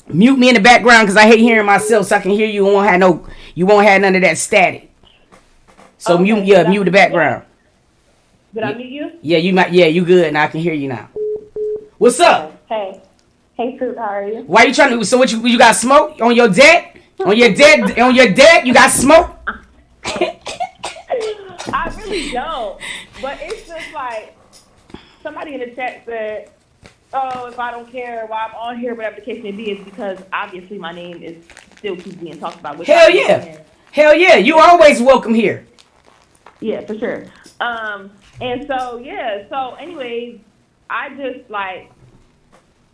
Mute me in the background because I hate hearing myself, so I can hear you and you won't have none of that static. So Okay, mute the background. Did I mute you? Yeah, you good, and I can hear you now. What's up? Okay. Hey, Toot, how are you? Why you trying to? So what you got smoke on your deck? On your deck, you got smoke? I really don't, but it's just like somebody in the chat said, "Oh, if I don't care why I'm on here, whatever the case may be, is because obviously my name is still keeps being talked about." Hell yeah, you always welcome here. Yeah, for sure. And so yeah, so anyways, I just like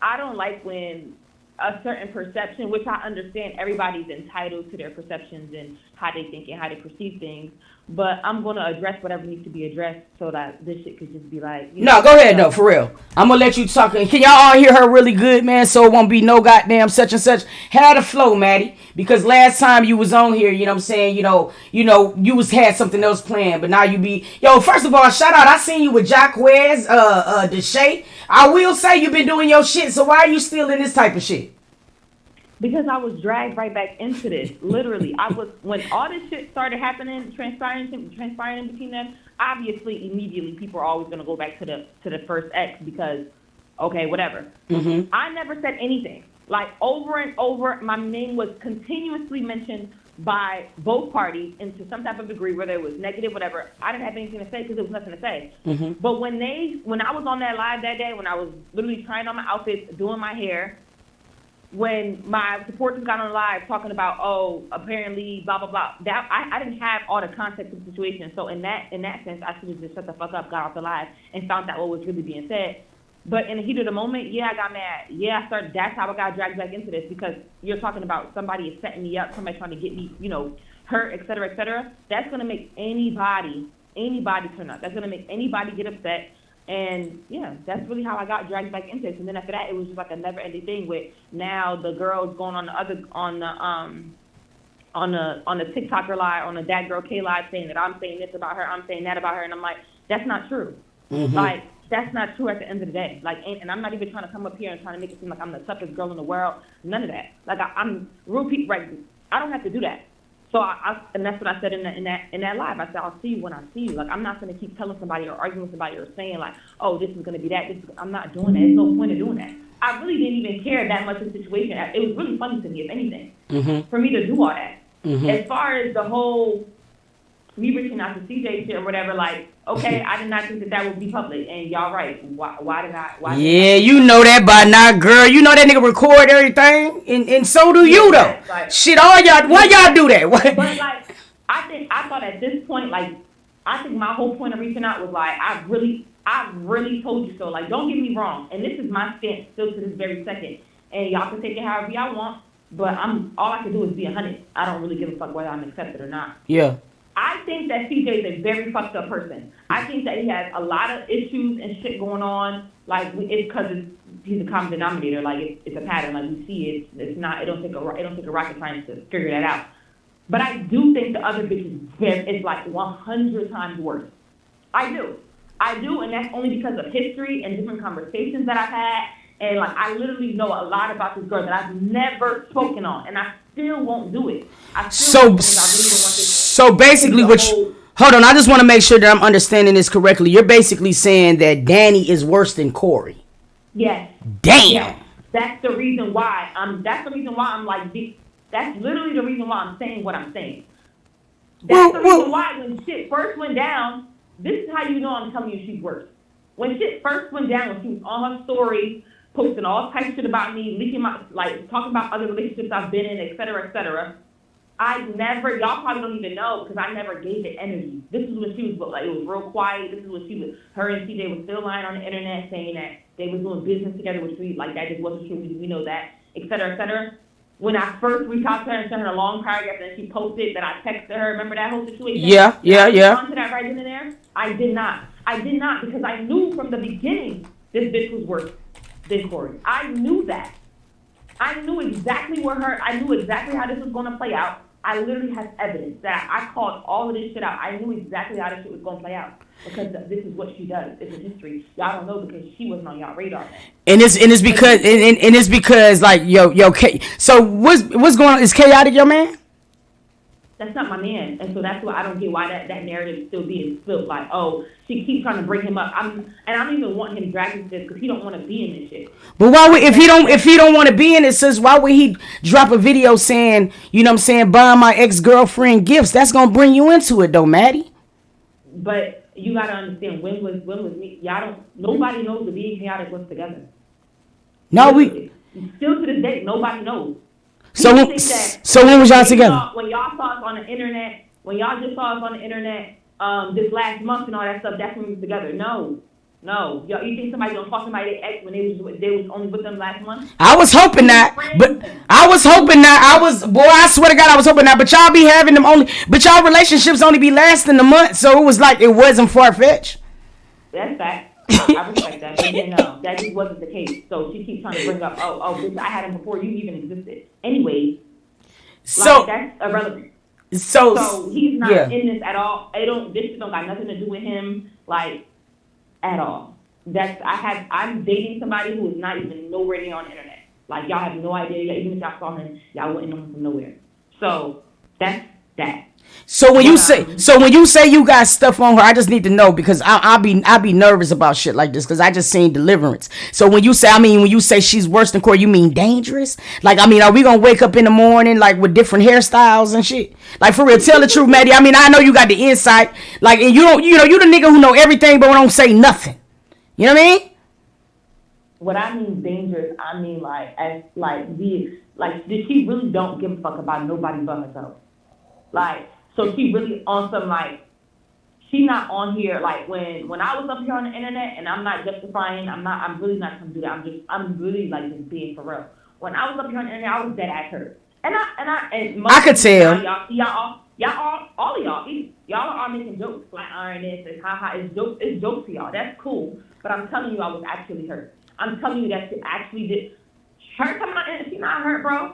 I don't like when a certain perception, which I understand everybody's entitled to their perceptions and how they think and how they perceive things, but I'm going to address whatever needs to be addressed so that this shit could just be like... No, go ahead, no, for real. I'm going to let you talk. Can y'all all hear her really good, man, so it won't be no goddamn such and such? Have the flow, Maddie, because last time you was on here, you know what I'm saying, you had something else planned, but now you be... Yo, first of all, shout out, I seen you with Jacquez, Deshay. I will say you've been doing your shit, so why are you still in this type of shit? Because I was dragged right back into this. Literally, when all this shit started happening, transpiring in between them. Obviously, immediately people are always gonna go back to the first ex because, okay, whatever. Mm-hmm. I never said anything. Like over and over, my name was continuously mentioned by both parties into some type of degree, whether it was negative, whatever. I didn't have anything to say because there was nothing to say. Mm-hmm. But when I was on that live that day, when I was literally trying on my outfits, doing my hair. When my supporters got on live talking about, oh, apparently, blah, blah, blah, that I didn't have all the context of the situation. So in that sense, I should have just shut the fuck up, got off the live, and found out what was really being said. But in the heat of the moment, yeah, I got mad. Yeah, that's how I got dragged back into this, because you're talking about somebody is setting me up, somebody trying to get me, hurt, et cetera, et cetera. That's going to make anybody turn up. That's going to make anybody get upset. And yeah, that's really how I got dragged back into this. And then after that, it was just like a never-ending thing with now the girls going on the TikToker live, on the That Girl K live, saying that I'm saying this about her, I'm saying that about her, and I'm like, that's not true. Mm-hmm. Like, that's not true at the end of the day. Like, and I'm not even trying to come up here and trying to make it seem like I'm the toughest girl in the world. None of that. Like, I'm real people. Right? I don't have to do that. So and that's what I said in that live. I said, I'll see you when I see you. Like, I'm not going to keep telling somebody or arguing with somebody or saying like, oh, this is going to be that. I'm not doing that. There's no point in doing that. I really didn't even care that much of the situation. It was really funny to me, if anything, for me to do all that. Mm-hmm. As far as the whole me reaching out to CJ shit or whatever, like, okay, I did not think that would be public. And y'all right. Why did I? You know that by now, girl. You know that nigga record everything, and so do you, though. Like, shit, all y'all, why y'all do that? But, like, I thought at this point, like, I think my whole point of reaching out was, like, I really told you so. Like, don't get me wrong. And this is my stance still to this very second. And y'all can take it however y'all want. But all I can do is be 100. I don't really give a fuck whether I'm accepted or not. Yeah. I think that CJ is a very fucked up person. I think that he has a lot of issues and shit going on. Like, it's because he's a common denominator. Like, it's a pattern. Like, we see it. It's not. It don't take a rocket science to figure that out. But I do think the other bitch is like 100 times worse. I do, and that's only because of history and different conversations that I've had. And, like, I literally know a lot about this girl that I've never spoken on, and I still won't do it. So basically, hold on, I just want to make sure that I'm understanding this correctly. You're basically saying that Danny is worse than Corey. Yes. Damn. Yes. That's the reason why I'm like, that's literally the reason why I'm saying what I'm saying. That's the reason why when shit first went down, this is how you know I'm telling you she's worse. When shit first went down, when she was on her story, posting all types of shit about me, leaking talking about other relationships I've been in, et cetera, y'all probably don't even know because I never gave it energy. This is when she was, like, it was real quiet. This is when her and CJ was still lying on the internet saying that they was doing business together, which that just wasn't true. We know that, et cetera, et cetera. When I first reached out to her and sent her a long paragraph and then she posted that I texted her, remember that whole situation? Yeah. To that right in there? I did not because I knew from the beginning this bitch was worse than Corey. I knew that. I knew exactly I knew exactly how this was going to play out. I literally have evidence that I called all of this shit out. I knew exactly how this shit was going to play out. because this is what she does. It's a history. Y'all don't know because she wasn't on y'all radar. And it's because like yo K. So what's going on? Is Chaotic your man? That's not my man, and so that's why I don't get why that narrative is still being spilled. Like, oh, she keeps trying to bring him up. I don't even want him dragged into this because he don't want to be in this shit. But why would if he don't want to be in it, sis? Why would he drop a video saying, you know what I'm saying, buying my ex-girlfriend gifts? That's gonna bring you into it though, Maddie. But you gotta understand when was me? Y'all don't. Nobody knows the being chaotic was together. No, Literally. Still to this day, nobody knows. So when was y'all together? When y'all saw us on the internet, when y'all just saw us on the internet, this last month and all that stuff, that's when we was together. No. Y'all, you think somebody gonna call somebody their ex when they was only with them last month? I was hoping that, but I swear to God, I was hoping that. But y'all be having them only, but y'all relationships only be lasting a month, so it was like it wasn't far fetched. That's fact. I respect that, but no, that just wasn't the case. So she keeps trying to bring up, bitch, I had him before you even existed. Anyway, so that's irrelevant. So he's not in this at all. This shit don't got nothing to do with him, like at all. I'm dating somebody who is not even nowhere near on the internet. Like y'all have no idea. Even if y'all saw him, y'all wouldn't know him from nowhere. So that's that. So when you say you got stuff on her, I just need to know because I'll be nervous about shit like this because I just seen Deliverance. So when you say she's worse than Corey, you mean dangerous? Like are we gonna wake up in the morning like with different hairstyles and shit? Like for real, tell the truth, Maddie. I know you got the insight. Like and you the nigga who know everything but don't say nothing. You know what I mean? What I mean dangerous, I mean did she really don't give a fuck about nobody but herself? Like, so she really on some, like, she not on here, like, when I was up here on the internet, and I'm not justifying, I'm really not going to do that, I'm really, like, just being for real. When I was up here on the internet, I was dead ass hurt. And I could tell. All of y'all are making jokes, flat iron this, and haha, it's jokes to y'all, that's cool, but I'm telling you I was actually hurt. I'm telling you that she actually did. Her coming on the internet, she's not hurt, bro.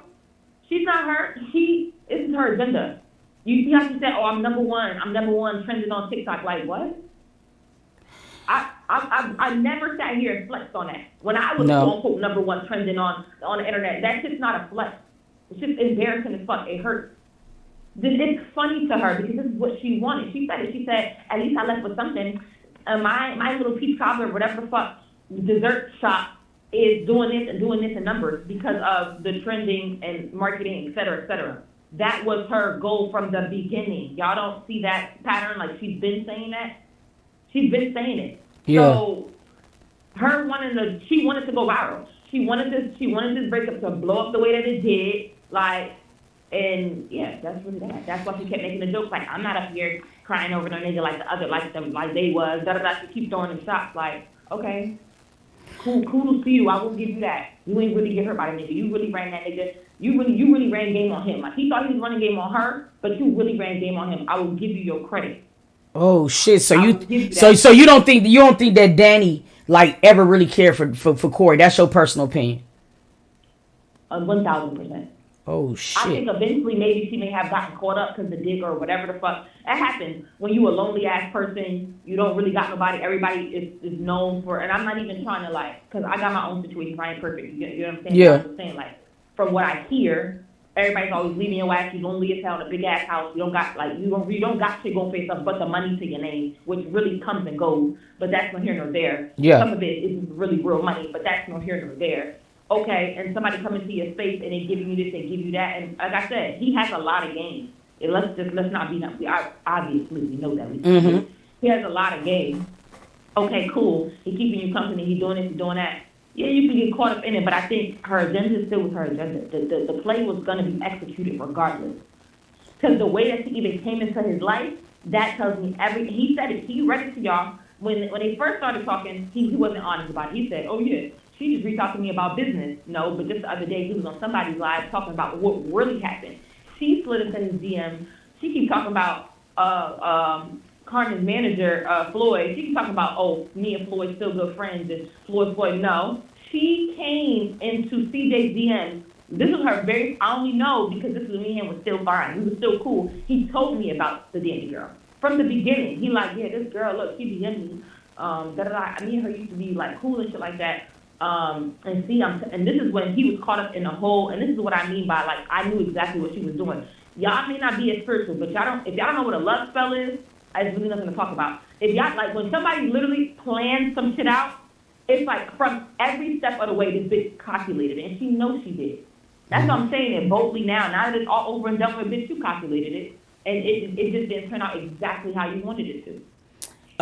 She's not hurt. This is her agenda. You see how she said, I'm number one trending on TikTok. Like, what? I never sat here and flexed on that. When I was, quote, number one trending on the internet, that's just not a flex. It's just embarrassing as fuck. It hurts. It's funny to her because this is what she wanted. She said it. She said, at least I left with something. My little peach cobbler, whatever the fuck, dessert shop is doing this in numbers because of the trending and marketing, et cetera, et cetera. That was her goal from the beginning. Y'all don't see that pattern? Like, she's been saying that? She's been saying it. Yeah. So, she wanted to go viral. She wanted this breakup to blow up the way that it did. Like, and yeah, that's really that. That's why she kept making the jokes. Like, I'm not up here crying over no nigga like the other, like they was. She keep throwing them shots. Like, okay, kudos to you. I will give you that. You ain't really get hurt by the nigga. You really ran that nigga. You really ran game on him. Like, he thought he was running game on her, but you really ran game on him. I will give you your credit. Oh shit! So you don't think that Danny like ever really cared for Corey? That's your personal opinion. 1,000%. Oh shit! I think eventually maybe she may have gotten caught up because the dick or whatever the fuck. That happens when you a lonely ass person. You don't really got nobody. Everybody is known for, and I'm not even trying to like, because I got my own situation. I ain't perfect. You know what I'm saying? Yeah. I'm just saying, like, from what I hear, everybody's always leaving your ass. You lonely as hell in a big ass house. You don't got shit going for yourself but the money to your name, which really comes and goes. But that's no here nor there. Yeah. Some of it is really real money, but that's no here nor there. Okay, and somebody come into your space and they giving you this, they give you that, and like I said, he has a lot of game. Let's not be obviously we know that he has a lot of game. Okay, cool. He keeping you company. He doing this, he doing that. Yeah, you can get caught up in it, but I think her agenda still was her agenda. The play was going to be executed regardless. Because the way that she even came into his life, that tells me he said it, he read it to y'all. When they first started talking, he wasn't honest about it. He said, oh yeah, she just reached out to me about business. No, but just the other day, he was on somebody's live talking about what really happened. She slid into his DM. She keeps talking about Carmen's manager, Floyd. She keeps talking about, oh, me and Floyd still good friends, and Floyd, no. She came into CJ's DM. This was her I only know because this was me and him was still fine. We were still cool. He told me about the Danny girl. from the beginning. He like, yeah, this girl, look, she be in me. Me and her used to be like cool and shit like that. And see, and this is when he was caught up in a whole, and this is what I mean by like, I knew exactly what she was doing. Y'all may not be as spiritual, but if y'all don't know what a love spell is, it's really nothing to talk about. If y'all, like, when somebody literally plans some shit out, it's like from every step of the way, this bitch calculated it, and she knows she did. That's what I'm saying it boldly now. Now that it's all over and done with, bitch, you calculated it, and it just didn't turn out exactly how you wanted it to.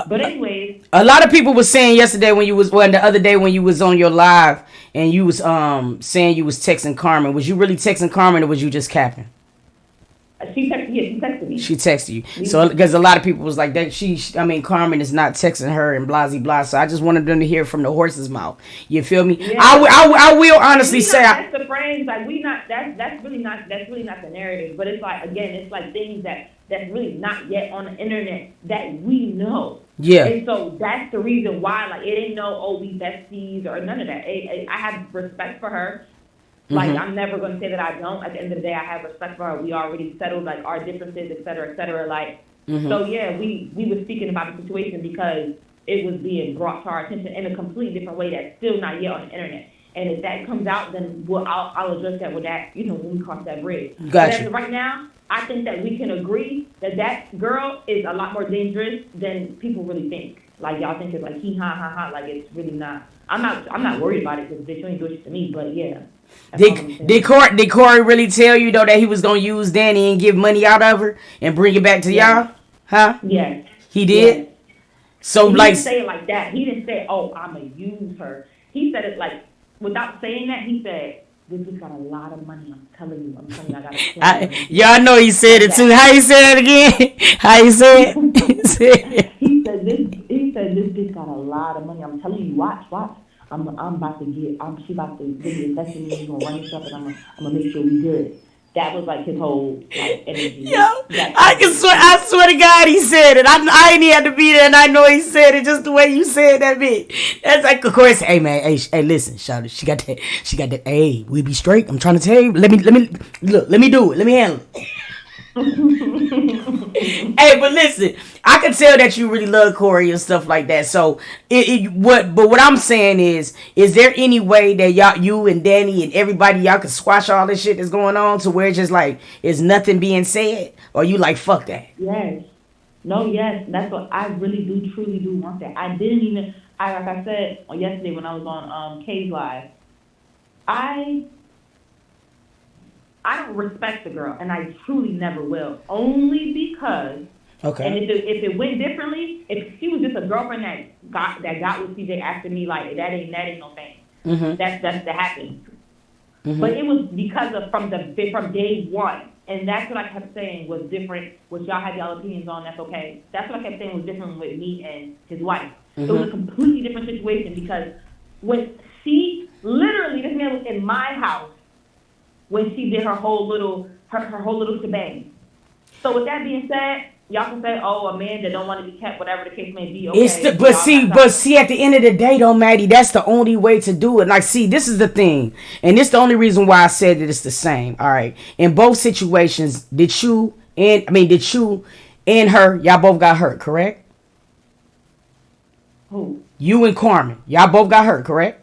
But anyways, a lot of people were saying yesterday the other day when you was on your live and you was saying you was texting Carmen. Was you really texting Carmen or was you just capping? She texted me. She texted you. So, because a lot of people was like that. Carmen is not texting her and blah, blah. So I just wanted them to hear from the horse's mouth. You feel me? Yeah. I will honestly say. That's the phrase. Like that's really not the narrative. But it's like, again, it's like things that's really not yet on the internet that we know. Yeah. And so that's the reason why, like, it ain't we besties or none of that. I have respect for her. Like, I'm never going to say that I don't. At the end of the day, I have respect for her. We already settled, like, our differences, et cetera, et cetera. Like, so, yeah, we were speaking about the situation because it was being brought to our attention in a completely different way that's still not yet on the internet. And if that comes out, then I'll address that with that, when we cross that bridge. Gotcha. But as of right now, I think that we can agree that girl is a lot more dangerous than people really think. Like, y'all think it's like ha, like it's really not. I'm not worried about it because bitch, you ain't doing shit to me, but yeah. Did Corey really tell you though that he was gonna use Danny and give money out of her and bring it back to y'all? Huh? Yes. He did? Yes. So he like didn't say it like that. He didn't say, I'ma use her. He said it like without saying that, he said, this has got a lot of money. I'm telling you, I got a plan. Y'all know he said it too. How you say it again? How you say it? He said this bitch got a lot of money. I'm telling you, watch. I'm about to get. She about to get invested in me. He's gonna run this up, and I'm gonna make sure we good. That was like his whole like energy. Yo, I swear to God, he said it. I ain't even had to be there, and I know he said it just the way you said that bit. That's like, of course. Hey man, hey, listen, shout it. She got that. Hey, we be straight. I'm trying to tell you. Let me look. Let me do it. Let me handle it. Hey, but listen, I can tell that you really love Corey and stuff like that. So, what I'm saying is there any way that you and Danny and everybody, y'all can squash all this shit that's going on to where it's just like, is nothing being said? Or you like, fuck that? Yes. No, yes. That's what I really do, truly do want that. Like I said yesterday when I was on Kay's Live, I don't respect the girl, and I truly never will. Only because, okay. And if it went differently, if she was just a girlfriend that got with CJ after me, like that ain't no thing. That's that happened. But it was because of from day one, and that's what I kept saying was different. Which y'all have y'all opinions on, that's okay. That's what I kept saying was different with me and his wife. It was a completely different situation because when she literally, this man was in my house when she did her whole little shebang. So with that being said, y'all can say, a man that don't want to be kept, whatever the case may be. Okay, but see, at the end of the day, though, Maddie, that's the only way to do it. Like, see, this is the thing, and this is the only reason why I said that it's the same. All right, in both situations, did you and her, y'all both got hurt, correct? Who? You and Carmen, y'all both got hurt, correct?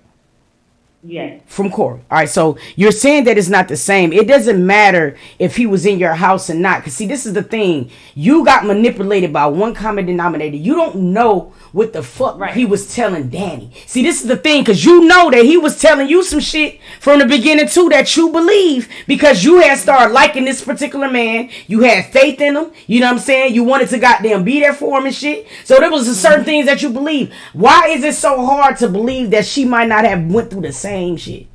Yes. From Corey. All right, so you're saying that it's not the same. It doesn't matter if he was in your house or not. Because, see, this is the thing. You got manipulated by one common denominator. You don't know what the fuck he was telling Danny. See, this is the thing. Because you know that he was telling you some shit from the beginning, too, that you believe. Because you had started liking this particular man. You had faith in him. You know what I'm saying? You wanted to goddamn be there for him and shit. So there was certain things that you believe. Why is it so hard to believe that she might not have went through the same shit?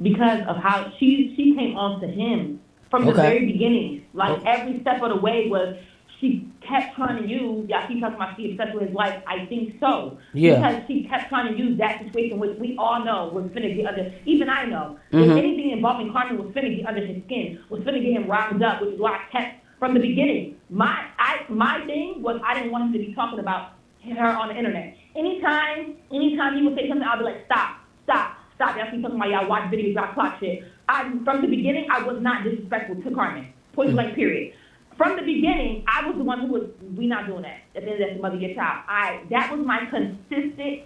Because of how she came on to him from the very beginning. Like every step of the way was she kept trying to use, y'all keep talking about she obsessed with his wife. I think so. Yeah. Because she kept trying to use that situation, which we all know was finna get under, even I know, if anything involving Carmen was finna get under his skin, was finna get him rounded up, which is why I kept from the beginning. My thing was I didn't want him to be talking about her on the internet. Anytime he would say something, I'll be like, stop. Y'all keep talking about y'all watch videos, y'all clock shit. From the beginning, I was not disrespectful to Carmen. Point blank, period. from the beginning, I was the one who was, we not doing that. At the end of the mother your child. That was my consistent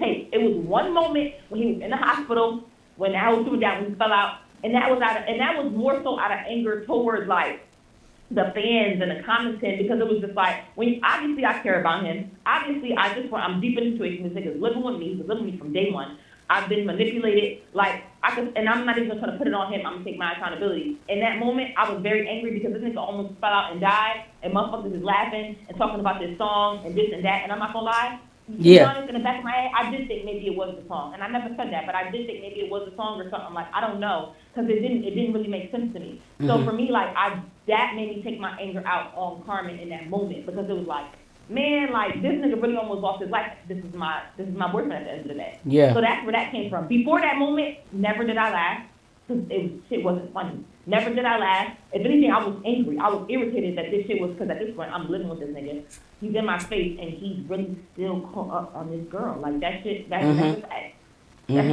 take. It was one moment when he was in the hospital, when that whole shit down, when he fell out, and that was more so out of anger towards like the fans and the commenting, because it was just like, when obviously I care about him. Obviously I'm deep in the situation. This nigga's living with me. He's living with me from day one. I've been manipulated. Like and I'm not even trying to put it on him. I'm gonna take my accountability. In that moment, I was very angry because this nigga almost fell out and died, and motherfuckers is laughing and talking about this song and this and that. And I'm not gonna lie. Yeah. In the back of my head, I did think maybe it was the song, and I never said that, but I did think maybe it was the song or something. Like, I don't know, because it didn't really make sense to me. Mm-hmm. So for me, like, that made me take my anger out on Carmen in that moment, because it was like, man, like, this nigga really almost lost his life. This is my boyfriend at the end of the day. Yeah. So that's where that came from. Before that moment, never did I laugh, because shit wasn't funny. Never did I laugh. If anything, I was angry. I was irritated that this shit was, because at this point, I'm living with this nigga. He's in my face, and he's really still caught up on this girl. Like, that shit, that's the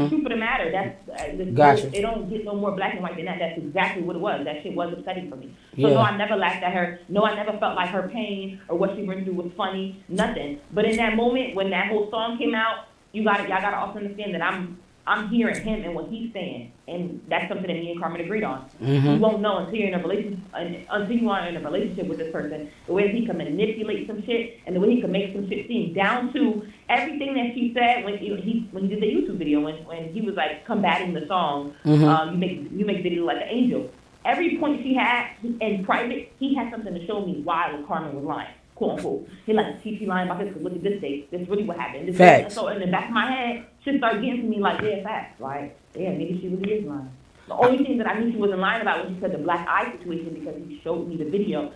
truth of the matter. Gotcha. It don't get no more black and white than that. That's exactly what it was. That shit was upsetting for me. So, yeah. No, I never laughed at her. No, I never felt like her pain or what she went through was funny. Nothing. But in that moment, when that whole song came out, y'all gotta also understand that I'm hearing him and what he's saying, and that's something that me and Carmen agreed on. Mm-hmm. You won't know until you're in a relationship with this person, the way he can manipulate some shit and the way he can make some shit seem, down to everything that she said when he did the YouTube video, when he was like combating the song, you make video like an angel. Every point she had in private, he had something to show me why Carmen was lying. Quote unquote. He like, she lying about this because look at this date. This is really what happened. Facts. So in the back of my head, shit started getting to me like, yeah, facts. Like, yeah, maybe she really is lying. The only thing that I knew she wasn't lying about was she said the black eye situation, because he showed me the video.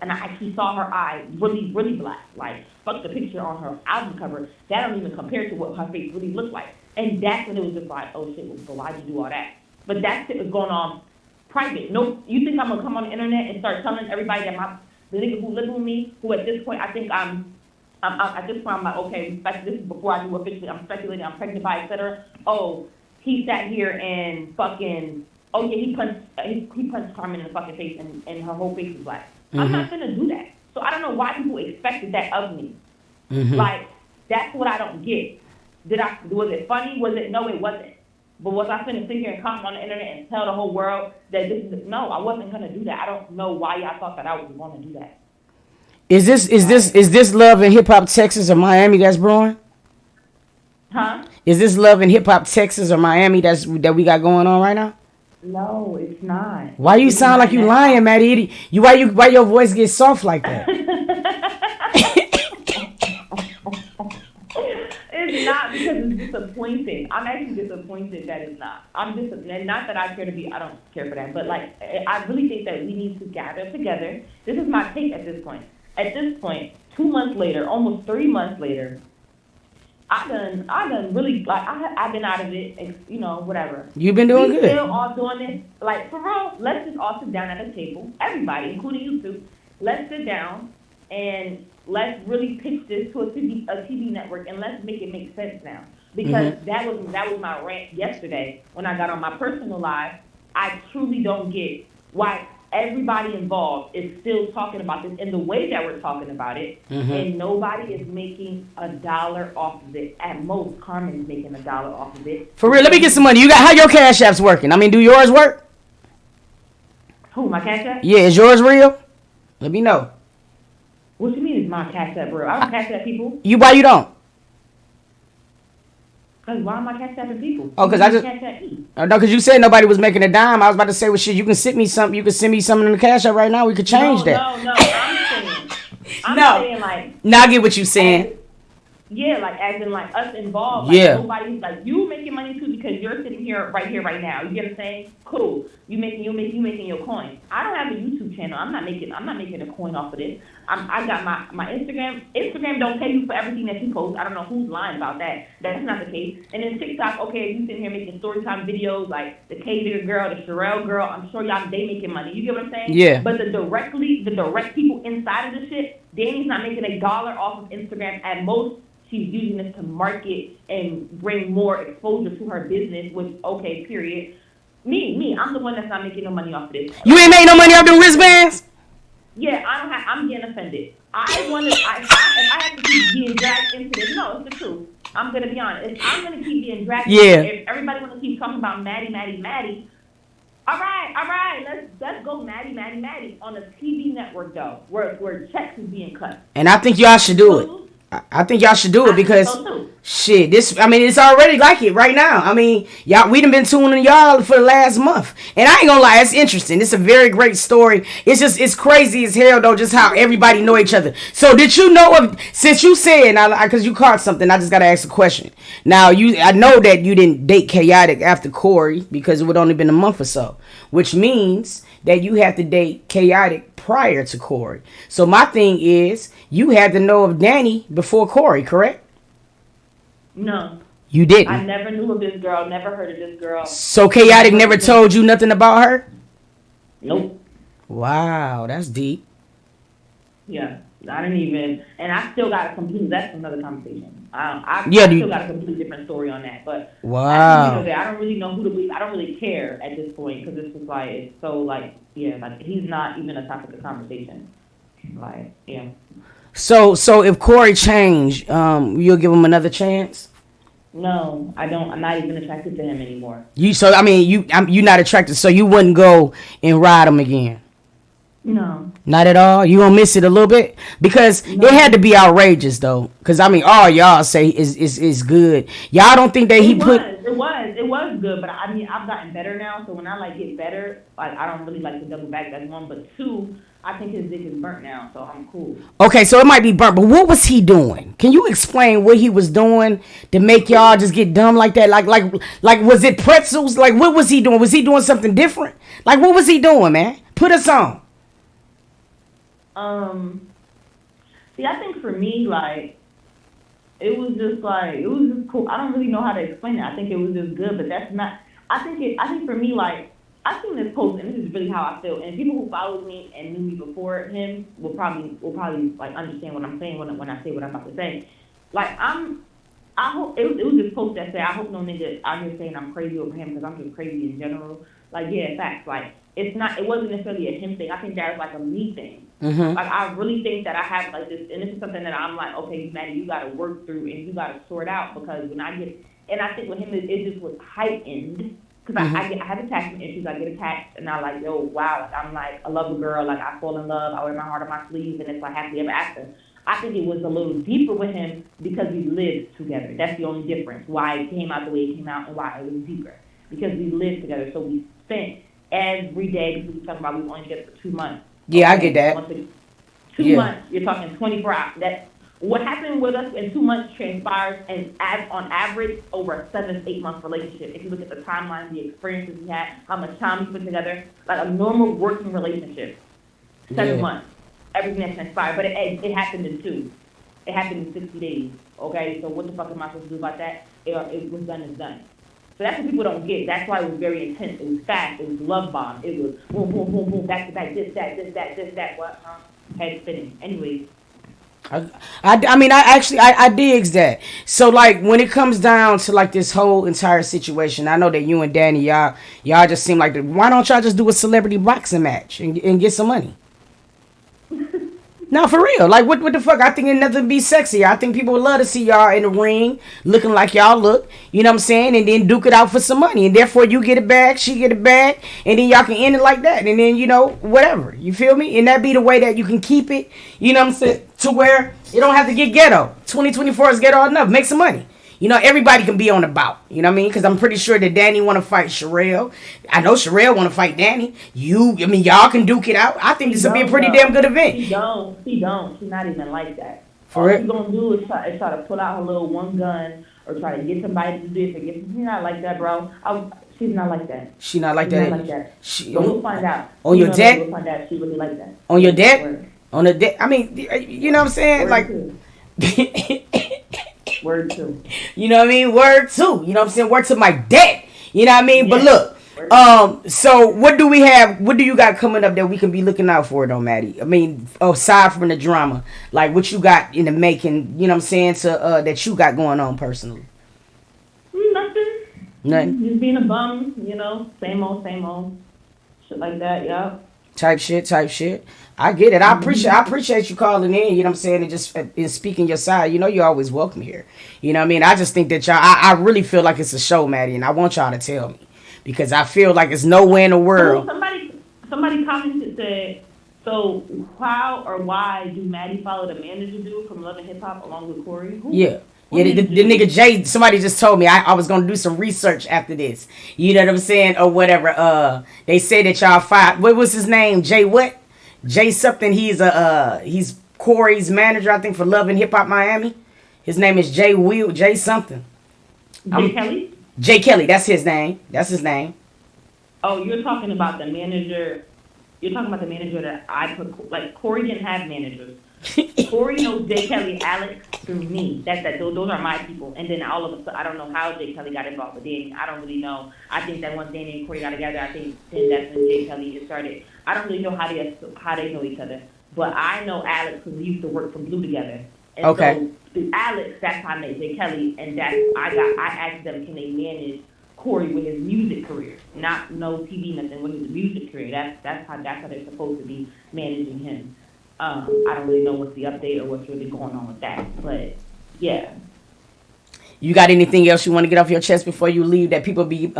And I actually saw her eye really, really black. Like, fuck the picture on her album cover. That don't even compare to what her face really looked like. And that's when it was just like, oh shit, well, why'd you do all that? But that shit was going on private. No, you think I'm gonna come on the internet and start telling everybody that the nigga who lived with me, who at this point I think I'm at this point I'm like, okay, this is before I do officially, I'm speculating, I'm pregnant by, etc. Oh, he sat here and fucking, oh yeah, he punched Carmen in the fucking face, and her whole face was black. Mm-hmm. I'm not gonna do that. So I don't know why people expected that of me. Mm-hmm. Like, that's what I don't get. Was it funny? No, it wasn't. But was I finna sit here and comment on the internet and tell the whole world that no, I wasn't gonna do that. I don't know why y'all thought that I was gonna do that. Is this love in hip hop Texas or Miami that's brewing? Huh? Is this love in hip hop Texas or Miami that we got going on right now? No, it's not. Why you sound like you lying, Maddie? Why your voice gets soft like that? It's not, because it's disappointing. I'm actually disappointed that it's not. And not that I don't care for that, but like, I really think that we need to gather together. This is my take at this point. At this point, 2 months later, almost 3 months later, I done really, like, I've been out of it, whatever. You've been doing good. Still all doing this, like, for real, let's just all sit down at a table, everybody, including you two, let's sit down and let's really pitch this to a TV network, and let's make it make sense now. Because that was my rant yesterday when I got on my personal live. I truly don't get why everybody involved is still talking about this in the way that we're talking about it, and nobody is making $1 off of it. At most, Carmen's making $1 off of it. For real, let me get some money. How your Cash App's working? I mean, do yours work? Who, my Cash App? Yeah, is yours real? Let me know. What you mean is my Cash App real? I don't Cash App people. Why you don't? Because why am I Cash Apping people? Oh, because I just... No, because you said nobody was making a dime. I was about to say, well, shit, you can send me something. You can send me something in the Cash App right now. We could change that. No, I'm saying like... Now I get what you're saying. Yeah, like, as in, like, us involved. Like, yeah. Nobody's, like, you making money, too, because you're sitting here, right now. You get what I'm saying? Cool. You making your coin. I don't have a YouTube channel. I'm not making a coin off of this. I got my Instagram. Instagram don't pay you for everything that you post. I don't know who's lying about that. That's not the case. And then TikTok, okay, you sitting here making storytime videos, like the K-Digger girl, the Sherelle girl, I'm sure they making money. You get what I'm saying? Yeah. But the direct people inside of the shit, Danny's not making $1 off of Instagram at most. She's using this to market and bring more exposure to her business, which, okay, period. Me. I'm the one that's not making no money off of this. You ain't made no money off the wristbands? Yeah, I'm getting offended. If I have to keep being dragged into this, no, it's the truth. I'm gonna be honest. If I'm gonna keep being dragged, if everybody wanna keep talking about Maddie, all right, let's go Maddie on a TV network though, where checks is being cut. And I think y'all should do it. I think y'all should do it because shit, it's already like it right now. I mean, y'all, we done been tuning y'all for the last month. And I ain't gonna lie, it's interesting. It's a very great story. It's crazy as hell though, just how everybody know each other. So did you know of, since you said, because you caught something, I just gotta ask a question. Now, I know that you didn't date Chaotic after Corey because it would only been a month or so, which means that you have to date Chaotic prior to Corey. So my thing is, you had to know of Danny before Corey, correct? No. You didn't? I never knew of this girl, never heard of this girl. So Chaotic never told you nothing about her? Nope. Wow, that's deep. Yeah, I didn't even, and I still got a complete, that's another conversation. I still got a completely different story on that, but wow. I don't really know who to believe. I don't really care at this point because it's just like, it's so like, yeah, like he's not even a topic of conversation. Like, yeah. So if Corey changed, you'll give him another chance? No, I don't. I'm not even attracted to him anymore. You're not attracted, so you wouldn't go and ride him again? No. Not at all? You gonna miss it a little bit? Because it had to be outrageous though. Because I mean, all y'all say is good. Y'all don't think that It was good, but I mean, I've gotten better now. So when I like get better, like I don't really like to double back. That's one, but two, I think his dick is burnt now, so I'm cool. Okay, so it might be burnt, but what was he doing? Can you explain what he was doing to make y'all just get dumb like that? Like was it pretzels? Like what was he doing? Was he doing something different? Like what was he doing, man? Put us on. See, I think for me, like, it was just cool. I don't really know how to explain it. I think it was just good, but that's not, I think for me, like, I've seen this post, and this is really how I feel, and people who followed me and knew me before him will probably, like, understand what I'm saying when I say what I'm about to say. Like, I hope, it was this post that said, I hope no nigga out here saying I'm crazy over him because I'm just crazy in general. Like, yeah, facts. Like, it wasn't necessarily a him thing. I think that was like a me thing. Mm-hmm. Like, I really think that I have like this, and this is something that I'm like, okay, Maddie, you got to work through and you got to sort out because when I get, and I think with him, it just was heightened because mm-hmm. I have attachment issues. I get attached and I like, yo, wow, like, I'm like, I love a girl, like I fall in love, I wear my heart on my sleeve, and it's like happily ever after. I think it was a little deeper with him because we lived together. That's the only difference. Why it came out the way it came out and why it was deeper. Because we lived together, so we spent every day, because we were talking about we were only together for 2 months. Yeah, okay, I get that. 2 months, you're talking 24 hours. That's what happened with us in 2 months transpires and on average over a 7 to 8 month relationship. If you look at the timeline, the experiences we had, how much time we spent together, like a normal working relationship, 7 months. Everything that transpired, but it happened in 2. It happened in 60 days, okay? So what the fuck am I supposed to do about that? It was done is done. So that's what people don't get. That's why it was very intense. It was fast. It was love bomb. It was boom, boom, boom, boom, back to back, this, that, what? Head spinning. Anyways. I digs that. So like when it comes down to like this whole entire situation, I know that you and Danny, y'all just seem like, why don't y'all just do a celebrity boxing match and get some money? No, for real. Like, what the fuck? I think it nothing be sexy. I think people would love to see y'all in the ring looking like y'all look. You know what I'm saying? And then duke it out for some money. And therefore, you get it back, she get it back. And then y'all can end it like that. And then, whatever. You feel me? And that be the way that you can keep it, you know what I'm saying? To where it don't have to get ghetto. 2024 is ghetto enough. Make some money. Everybody can be on the bout. You know what I mean? Because I'm pretty sure that Danny want to fight Sherelle. I know Sherelle want to fight Danny. Y'all can duke it out. I think this will be a pretty damn good event. She don't. She's not even like that. For All she's going to do is try to pull out her little one gun or try to get somebody to do this. She's not like that, bro. She's not like that. She not like that? Not like that. We'll find out. On your deck? We'll find out if she really like that. On your deck? On the deck? I mean, you know what I'm saying? Word two. You know what I mean? Word two. You know what I'm saying? Word to my deck. You know what I mean? Yeah. But look, so what do we have? What do you got coming up that we can be looking out for though, Maddie? I mean, aside from the drama, like what you got in the making, you know what I'm saying, to that you got going on personally? Nothing. Nothing. Just being a bum, you know, same old, shit like that. Yeah. Type shit. I get it. I appreciate you calling in, you know what I'm saying, and just and speaking your side. You know, you're always welcome here. You know what I mean? I just think that y'all, I really feel like it's a show, Maddie, and I want y'all to tell me. Because I feel like it's nowhere in the world. Somebody commented said, so how or why do Maddie follow the manager dude from Love and Hip Hop along with Corey? Who? Yeah. Yeah, the nigga Jay, somebody just told me I was gonna do some research after this. You know what I'm saying? Or whatever. They say that y'all fired. What was his name? Jay what? Jay something. He's Corey's manager, I think, for Love and Hip Hop Miami. His name is Jay something. Kelly? Jay Kelly, that's his name. Oh, you're talking about the manager. You're talking about the manager that I put. Like, Corey didn't have managers. Corey knows Jay Kelly, Alex through me. Those are my people. And then all of a sudden, I don't know how Jay Kelly got involved with Danny. I don't really know. I think that once Danny and Corey got together, I think then that's when Jay Kelly started. I don't really know how they know each other. But I know Alex because we used to work for Blue together. And okay. So through Alex, that's how I met Jay Kelly, and I asked them, can they manage Corey with his music career, not no TV nothing, with his music career. That's how they're supposed to be managing him. I don't really know what's the update or what's really going on with that, but yeah. You got anything else you want to get off your chest before you leave that people be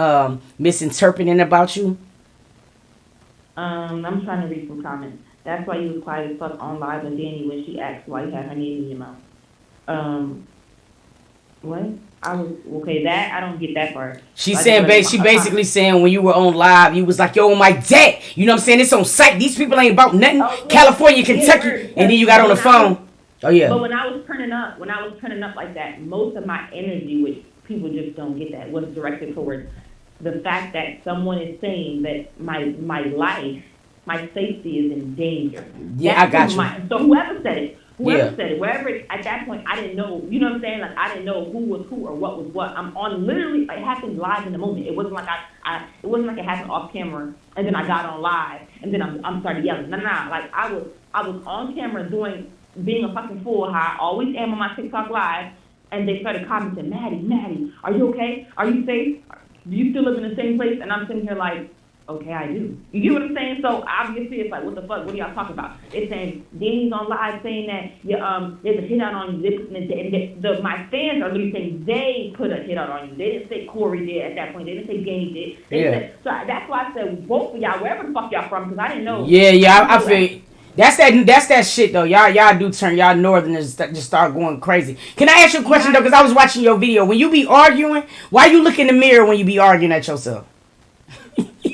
misinterpreting about you? I'm trying to read some comments. That's why you was quiet as fuck on live with Danny when she asked why you had her name in your mouth. What? I was okay. That I don't get that part. She basically saying when you were on live, you was like, "Yo, my dad." You know what I'm saying? It's on site. These people ain't about nothing. Oh, yeah. California, Kentucky, and then you got on the phone. Oh yeah. But when I was turning up like that, most of my energy, which people just don't get that, was directed towards the fact that someone is saying that my life, my safety is in danger. Yeah, I got you. So whoever said it, wherever at that point, I didn't know, you know what I'm saying? Like, I didn't know who was who or what was what. I'm on literally, it happened live in the moment. It wasn't like it wasn't like it happened off camera and then I got on live and then I'm started yelling. Nah. Like, I was on camera being a fucking fool, how I always am on my TikTok live, and they started commenting, Maddie, are you okay? Are you safe? Do you still live in the same place? And I'm sitting here like, okay, I do. You get what I'm saying? So obviously it's like, what the fuck? What are y'all talking about? It's saying Danny's on live saying that there's a hit out on you. My fans are literally saying they put a hit out on you. They didn't say Corey did at that point. They didn't say Danny did. So that's why I said both of y'all, wherever the fuck y'all from, because I didn't know. Yeah, I feel. That's that shit though. Y'all do turn y'all northerners just start going crazy. Can I ask you a question though? Because I was watching your video. When you be arguing, why you look in the mirror when you be arguing at yourself?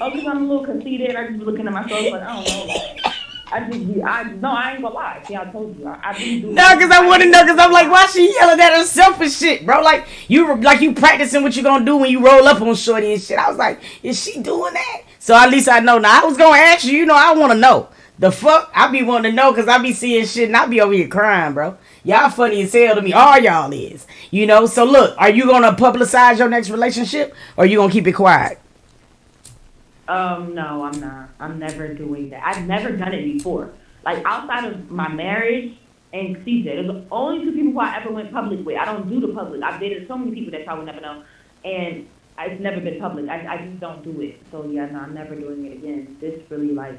Oh, because I'm a little conceited. I just be looking at myself like, I don't know. I ain't gonna lie. See, I told you. I really do. No, because I want to know. Because I'm like, why she yelling at herself and shit, bro? Like you practicing what you gonna do when you roll up on shorty and shit. I was like, is she doing that? So at least I know. Now I was gonna ask you. You know, I want to know. The fuck? I be wanting to know because I be seeing shit and I be over here crying, bro. Y'all funny as hell to me. All y'all is. You know? So look, are you going to publicize your next relationship or are you going to keep it quiet? No, I'm not. I'm never doing that. I've never done it before. Like, outside of my marriage and CJ, they're the only two people who I ever went public with. I don't do the public. I've dated so many people that y'all would never know. And it's never been public. I just don't do it. So, yeah, no, I'm never doing it again. This really, like,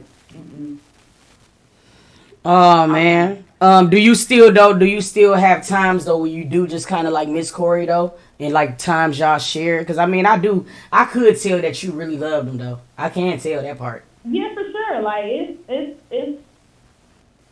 Oh man. Do you still have times though where you do just kind of like miss Corey though, and like times y'all share? Because I mean, I could tell that you really loved him though. I can tell that part. Yeah, for sure. Like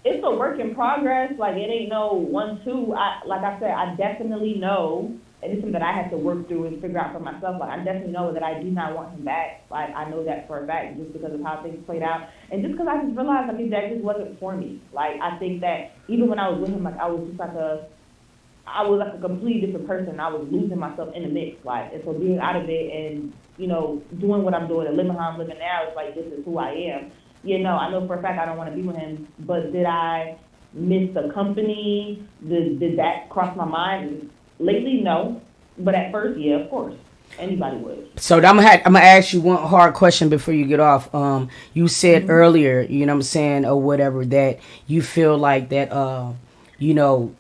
it's a work in progress. Like, it ain't no 1-2. Like I said, I definitely know, and it's something that I have to work through and figure out for myself. Like, I definitely know that I do not want him back. Like, I know that for a fact just because of how things played out. And just because I just realized, like, that just wasn't for me. Like, I think that even when I was with him, like, I was like a completely different person. I was losing myself in the mix. Like, and so being out of it and, you know, doing what I'm doing and living how I'm living now, it's like, this is who I am. You know, I know for a fact I don't want to be with him, but did I miss the company? Did that cross my mind? Lately, no. But at first, yeah, of course. Anybody would. So I'm gonna ask you one hard question before you get off. You said earlier, you know what I'm saying, or whatever, that you feel like that you know,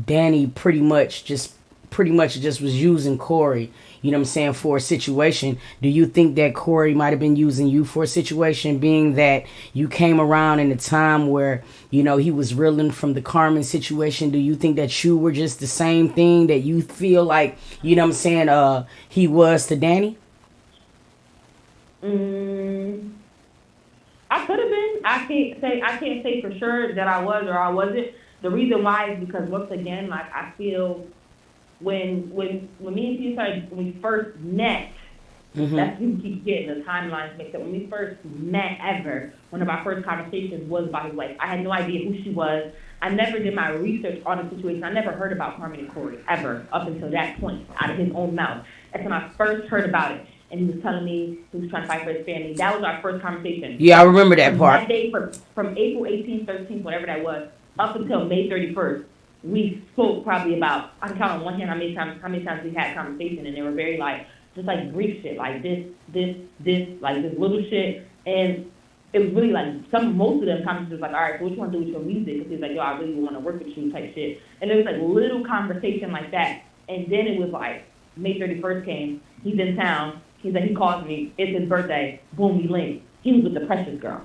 Danny pretty much just was using Corey. you know what I'm saying, for a situation. Do you think that Corey might have been using you for a situation, being that you came around in a time where, you know, he was reeling from the Carmen situation? Do you think that you were just the same thing that you feel like, you know what I'm saying, he was to Danny? Mm, I could have been. I can't say for sure that I was or I wasn't. The reason why is because once again, like I feel when me and you started when we first met, that's you keep getting the timelines mixed up. When we first met ever, one of our first conversations was about his wife. I had no idea who she was. I never did my research on the situation. I never heard about Carmen and Corey ever up until that point, out of his own mouth. That's when I first heard about it. And he was telling me he was trying to fight for his family. That was our first conversation. Yeah, I remember that From part. that day, from April 18th, 13th, whatever that was, up until May 31st, we spoke probably about, I can count on one hand how many times we had conversation, and they were very like, just like brief shit, like this, like this little shit. And it was really like, most of them conversations was like, all right, so what you want to do with your music? Because he was like, yo, I really want to work with you type shit. And it was like little conversation like that. And then it was like, May 31st came, he's in town, he's like, he calls me, it's his birthday, boom, we linked. He was with the Precious Girl.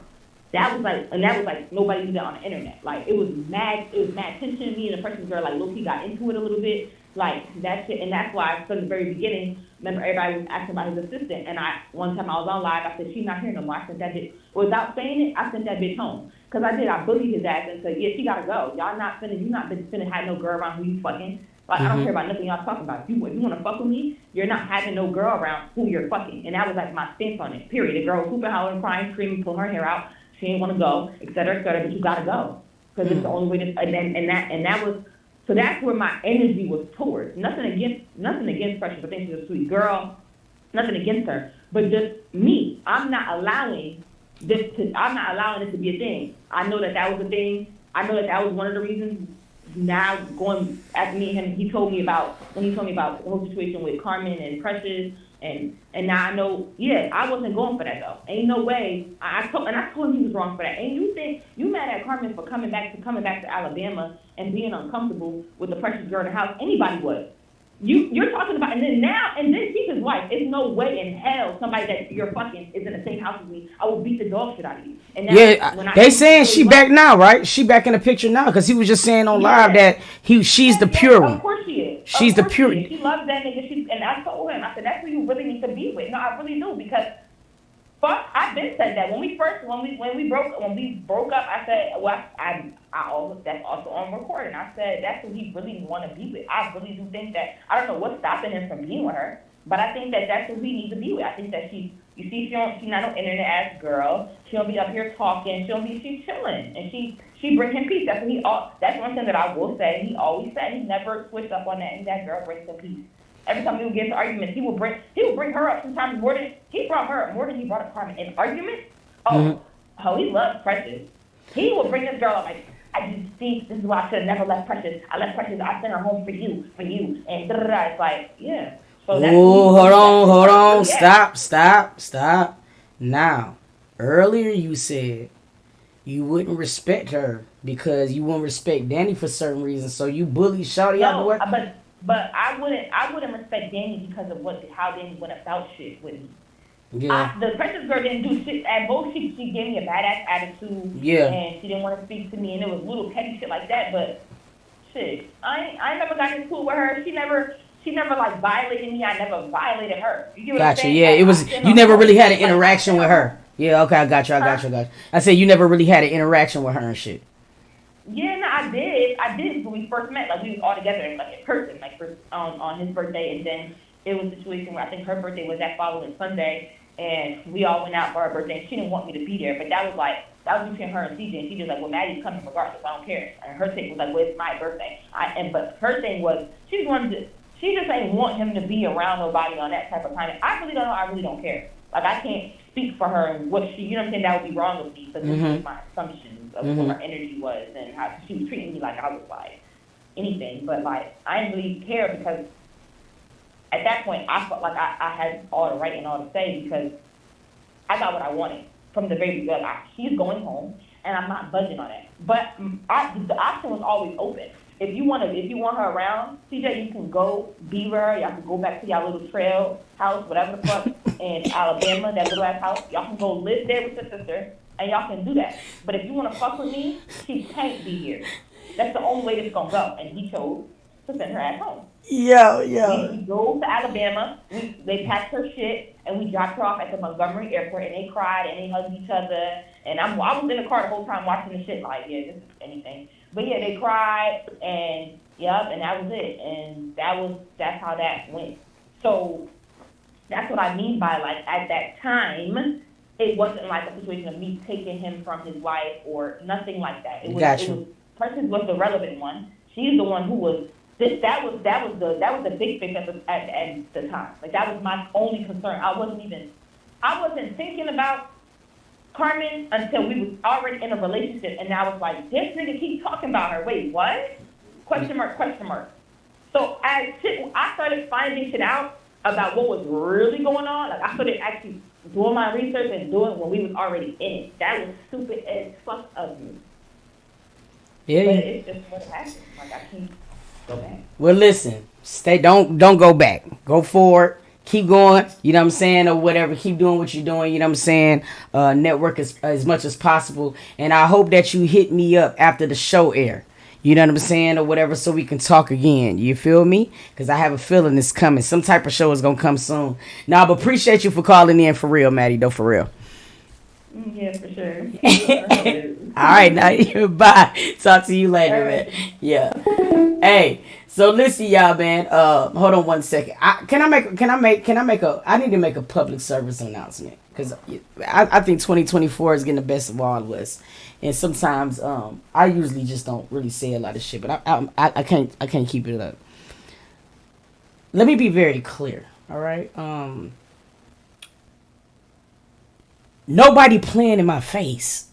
That was like nobody did that on the internet. Like it was mad tension. Me and the Precious Girl like low-key got into it a little bit. Like that shit, and that's why from the very beginning, remember everybody was asking about his assistant, and one time I was on live, I said, she's not here no more. I sent that bitch, without saying it, I sent that bitch home. Cause I bullied his ass and said, yeah, she gotta go. Y'all not finna have no girl around who you fucking. Like, I don't care about nothing y'all talking about. If you want to fuck with me, you're not having no girl around who you're fucking. And that was like my stance on it, period. The girl was hooping, howling, crying, screaming, pulling her hair out. She didn't want to go, et cetera, but you got to go. Because it's the only way to, and that was, so that's where my energy was towards. Nothing against Precious. I think she's a sweet girl. Nothing against her. But just me. I'm not allowing this to be a thing. I know that was a thing. I know that was one of the reasons. Now going after me and him, when he told me about the whole situation with Carmen and Precious, and now I know, yeah, I wasn't going for that though. Ain't no way. I told him he was wrong for that. And you think you mad at Carmen for coming back to Alabama and being uncomfortable with the Precious Girl in the house? Anybody would. You're talking about, and then she's his wife. There's no way in hell somebody that you're fucking is in the same house with me. I will beat the dog shit out of you. And yeah, they saying she back now, right? She back in the picture now because he was just saying on live that she's the pure one. Of course she is. She's the pure. She loves that nigga. And I told him, I said, that's who you really need to be with. No, I really do, because fuck, I've been said that when we broke up. I said, well, that's also on recording. I said that's who he really want to be with. I really do think that. I don't know what's stopping him from being with her, but I think that that's who he needs to be with. I think that she's not no internet ass girl. She don't be up here talking. She's chilling, and she bring him peace. That's one thing that I will say. He always said he never switched up on that. And that girl brings him peace. Every time we would get into arguments, he would bring her up sometimes more than he brought her up, more than he brought up Carmen. In arguments, he loves Precious. He will bring this girl up like, I just think this is why I should have never left Precious. I left Precious. I sent her home for you, and da-da-da. It's like, yeah. So hold on, stop. Now, earlier you said you wouldn't respect her because you wouldn't respect Danny for certain reasons, so you bully Shawty out the way. But I wouldn't respect Danny because of how Danny went about shit with me. Yeah. The Precious Girl didn't do shit at both. She gave me a badass attitude. Yeah. And she didn't want to speak to me, and it was little petty shit like that. But shit, I never got into it with her. She never like violated me. I never violated her. You get what I'm saying? Yeah, it was you never really had an interaction with her. Yeah, okay, I got you. I said you never really had an interaction with her and shit. Yeah, no, I did when we first met. Like we was all together, like in person, like on his birthday, and then it was a situation where I think her birthday was that following Sunday, and we all went out for her birthday. And she didn't want me to be there, but that was between her and CJ. And she just like, well, Maddie's coming regardless. I don't care. And her thing was like, well, it's my birthday. But her thing was she just ain't want him to be around nobody on that type of time. I really don't know. I really don't care. Like I can't speak for her and what she, you know what I'm saying? That would be wrong with me. But this is my assumptions of what her energy was and how she was treating me like I was like anything. But like I didn't really care because at that point I felt like I had all the right and all to say because I got what I wanted from the very beginning. She's going home and I'm not budging on it. But the option was always open. if you want her around, CJ, you can go be her. Y'all can go back to y'all little trail house, whatever the fuck, in Alabama, that little ass house. Y'all can go live there with your sister, and y'all can do that. But if you want to fuck with me, she can't be here. That's the only way this is gonna go. And he chose to send her ass home. Yeah. We drove to Alabama. They packed her shit, and we dropped her off at the Montgomery airport. And they cried and they hugged each other. And I was in the car the whole time watching the shit. Like, yeah, this is anything. But yeah, they cried, and and that was it. And that's how that went. So that's what I mean by, like, at that time, it wasn't like a situation of me taking him from his wife or nothing like that. Person was the relevant one. She's the one who was. That was the big fish at the time. Like, that was my only concern. I wasn't thinking about Carmen until we was already in a relationship, and I was like, this nigga keep talking about her. Wait, what? Question mark. So I started finding shit out about what was really going on. Like, I started actually doing my research and doing it when we was already in it. That was stupid as fuck of me. Yeah. But it's just what happened. Like, I can't go back. Well, listen, don't go back. Go forward. Keep going, you know what I'm saying, or whatever. Keep doing what you're doing, you know what I'm saying. Network as much as possible. And I hope that you hit me up after the show air, you know what I'm saying, or whatever, so we can talk again. You feel me? Because I have a feeling it's coming. Some type of show is going to come soon. Nah, but appreciate you for calling in, for real, Maddie, though, for real. Yeah, for sure. All right, now, bye. Talk to you later, man. Yeah. Hey, so listen, y'all, man. Hold on one second. I need to make a public service announcement, because I think 2024 is getting the best of all of us, and sometimes I usually just don't really say a lot of shit, but I can't keep it up. Let me be very clear, all right? Nobody playing in my face.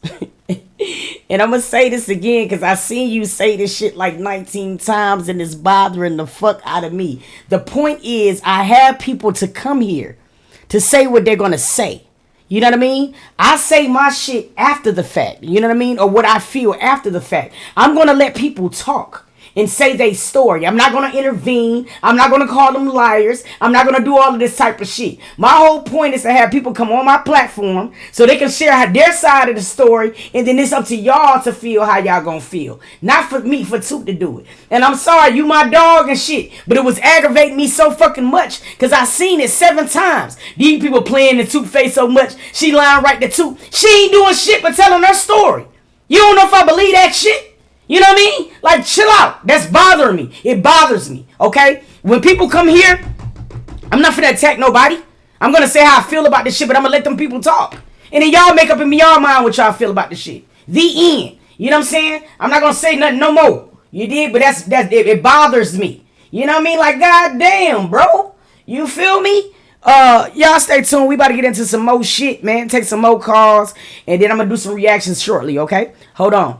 And I'm going to say this again, because I seen you say this shit like 19 times, and it's bothering the fuck out of me. The point is, I have people to come here to say what they're going to say. You know what I mean? I say my shit after the fact. You know what I mean? Or what I feel after the fact. I'm going to let people talk and say their story. I'm not going to intervene. I'm not going to call them liars. I'm not going to do all of this type of shit. My whole point is to have people come on my platform so they can share their side of the story, and then it's up to y'all to feel how y'all going to feel. Not for me, for Toot to do it. And I'm sorry, you my dog and shit, but it was aggravating me so fucking much because I seen it 7 times. These people playing the Toot face so much, she lying right to Toot. She ain't doing shit but telling her story. You don't know if I believe that shit? You know what I mean? Like, chill out. That's bothering me. It bothers me, okay? When people come here, I'm not finna attack nobody. I'm gonna say how I feel about this shit, but I'm gonna let them people talk. And then y'all make up in y'all mind what y'all feel about this shit. The end. You know what I'm saying? I'm not gonna say nothing no more. You did? But it bothers me. You know what I mean? Like, goddamn, bro. You feel me? Y'all stay tuned. We about to get into some more shit, man. Take some more calls. And then I'm gonna do some reactions shortly, okay? Hold on.